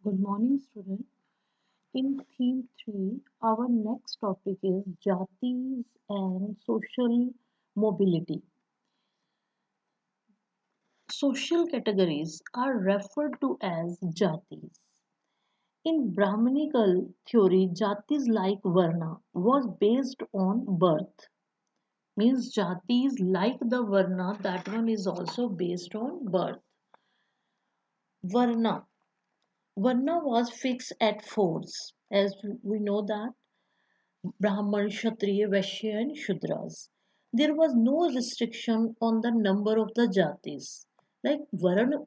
Good morning, student. In theme 3, our next topic is Jatis and social mobility. Social categories are referred to as Jatis. In Brahmanical theory, Jatis like Varna was based on birth. Means Jatis like the Varna, that one is also based on birth. Varna. Varna was fixed at fours, as we know that Brahman, Kshatriya, Vaishya, and Shudras. There was no restriction on the number of the jatis. Like Varna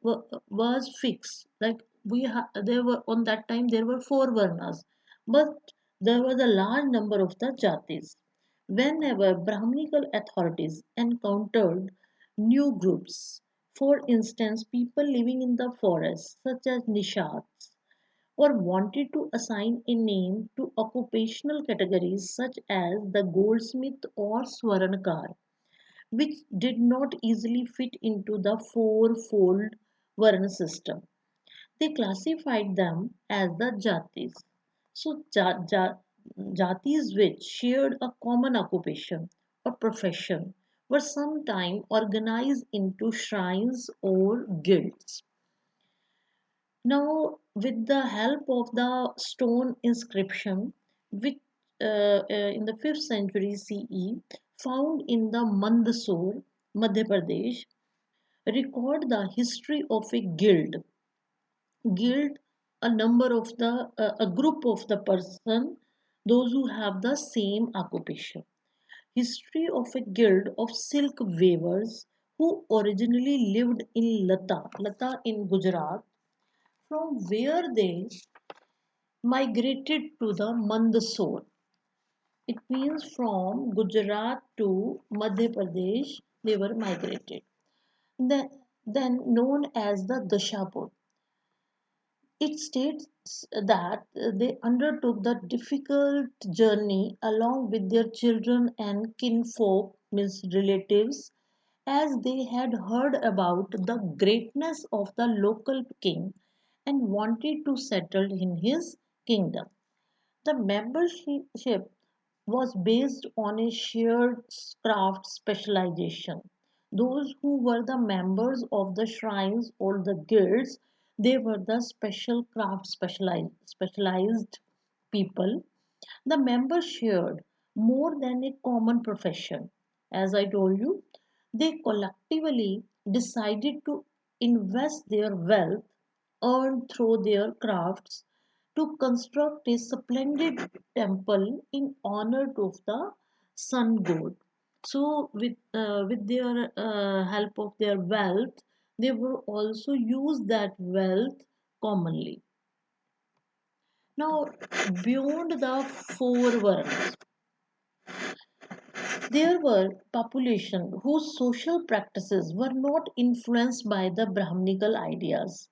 was fixed. Like there were on that time there were four Varnas, but there was a large number of the jatis. Whenever Brahminical authorities encountered new groups, for instance, people living in the forest, such as Nishats, or wanted to assign a name to occupational categories such as the goldsmith or swarankar, which did not easily fit into the four-fold Varna system. They classified them as the jatis. So, jatis which shared a common occupation or profession were sometimes organized into shrines or guilds. Now, with the help of the stone inscription, which in the 5th century CE, found in the Mandsaur, Madhya Pradesh, record the history of a guild. Guild, a group of the person, those who have the same occupation. History of a guild of silk weavers who originally lived in Lata in Gujarat, from where they migrated to the Mandsaur. It means from Gujarat to Madhya Pradesh they were migrated. Then, then known as the Dashapur. It states that they undertook the difficult journey along with their children and kinfolk, means relatives, as they had heard about the greatness of the local king and wanted to settle in his kingdom. The membership was based on a shared craft specialization. Those who were the members of the shrines or the guilds, they were the special craft specialized people. The members shared more than a common profession. As I told you, they collectively decided to invest their wealth earned through their crafts to construct a splendid temple in honor of the sun god. So, with their help of their wealth, they will also use that wealth commonly. Now, beyond the four Varnas, there were population whose social practices were not influenced by the Brahminical ideas.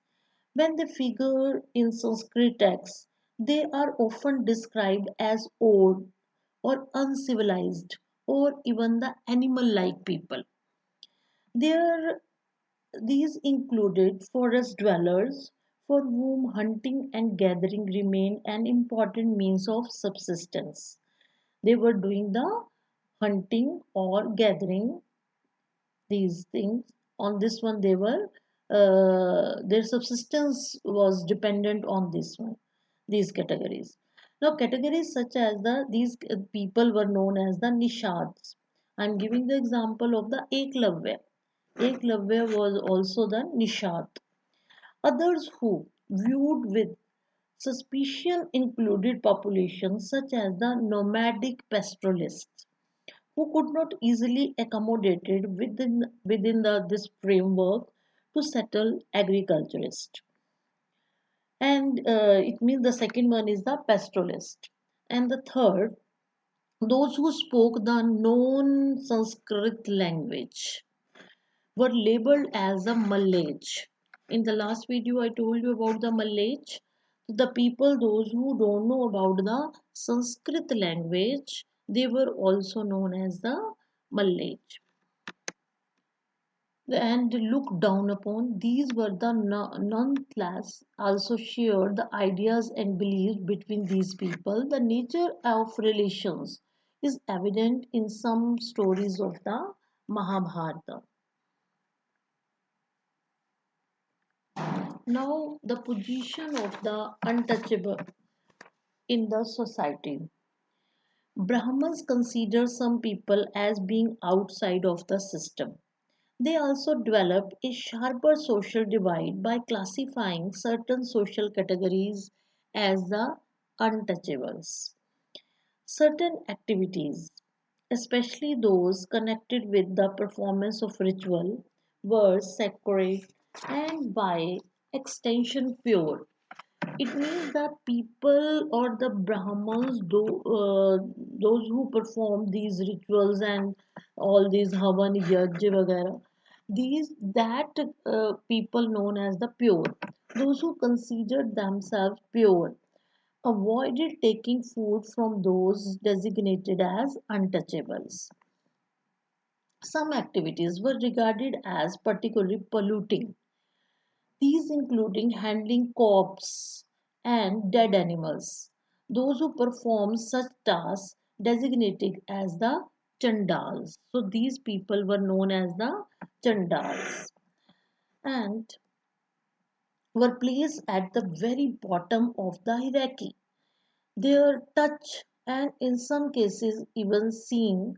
When they figure in Sanskrit texts, they are often described as old or uncivilized or even the animal-like people. There, these included forest dwellers for whom hunting and gathering remained an important means of subsistence. They were doing the hunting or gathering these things. On this one, they were their subsistence was dependent on this one, these categories. Now, categories such as these people were known as the nishads. I'm giving the example of the Eklavya. Eklavya was also the nishad. Others who viewed with suspicion included populations such as the nomadic pastoralists who could not easily accommodated this framework to settle agriculturist. And it means the second one is the pastoralist. And the third, those who spoke the known Sanskrit language were labeled as a Malay. In the last video, I told you about the Malay. The people, those who don't know about the Sanskrit language, they were also known as the Malay. and looked down upon. These were the nonetheless also shared the ideas and beliefs between these people. The nature of relations is evident in some stories of the Mahabharata. Now, the position of the untouchable in the society. Brahmins consider some people as being outside of the system. They also developed a sharper social divide by classifying certain social categories as the untouchables. Certain activities, especially those connected with the performance of ritual, were sacred and by extension pure. It means that people or the Brahmins, those who perform these rituals and all these Havan, Yajna, वगैरह, these that people known as the pure, those who considered themselves pure, avoided taking food from those designated as untouchables. Some activities were regarded as particularly polluting, these including handling corpses and dead animals. Those who perform such tasks designated as the Chandals. So these people were known as the Chandals and were placed at the very bottom of the hierarchy. Their touch and in some cases even seeing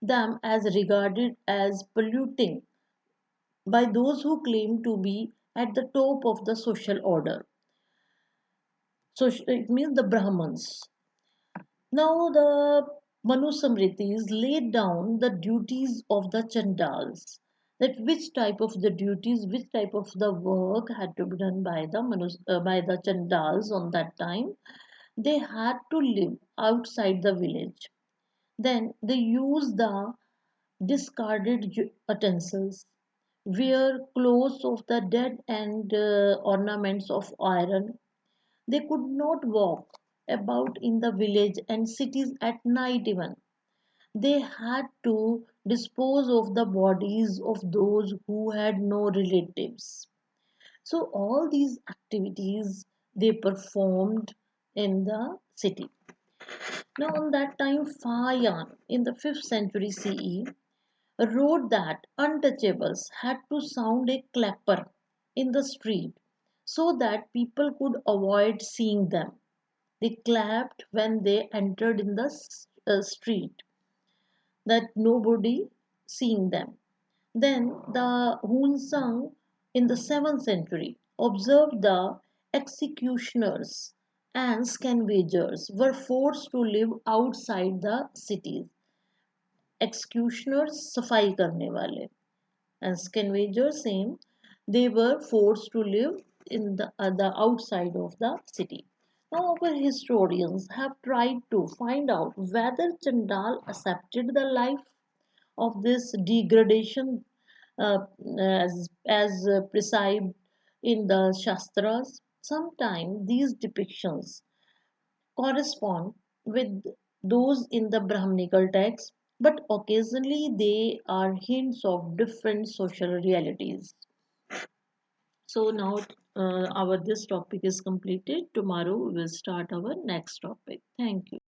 them as regarded as polluting by those who claim to be at the top of the social order. So it means the Brahmins. Now the Manu Samritis laid down the duties of the Chandals. That which type of the duties, which type of the work had to be done by the by the Chandals on that time. They had to live outside the village. Then they used the discarded utensils, wear clothes of the dead and ornaments of iron. They could not walk about in the village and cities at night even. They had to dispose of the bodies of those who had no relatives. So all these activities they performed in the city. Now on that time Fayan in the 5th century CE wrote that untouchables had to sound a clapper in the street so that people could avoid seeing them. They clapped when they entered in the street, that nobody seeing them. Then the Hunsang in the 7th century observed the executioners and scavengers were forced to live outside the cities. Executioners सफाई करने वाले and scavengers same, they were forced to live in the outside of the city. Now our historians have tried to find out whether Chandal accepted the life of this degradation uh, as prescribed in the Shastras. Sometimes these depictions correspond with those in the Brahminical text, but occasionally they are hints of different social realities. So now our this topic is completed. Tomorrow we will start our next topic. Thank you.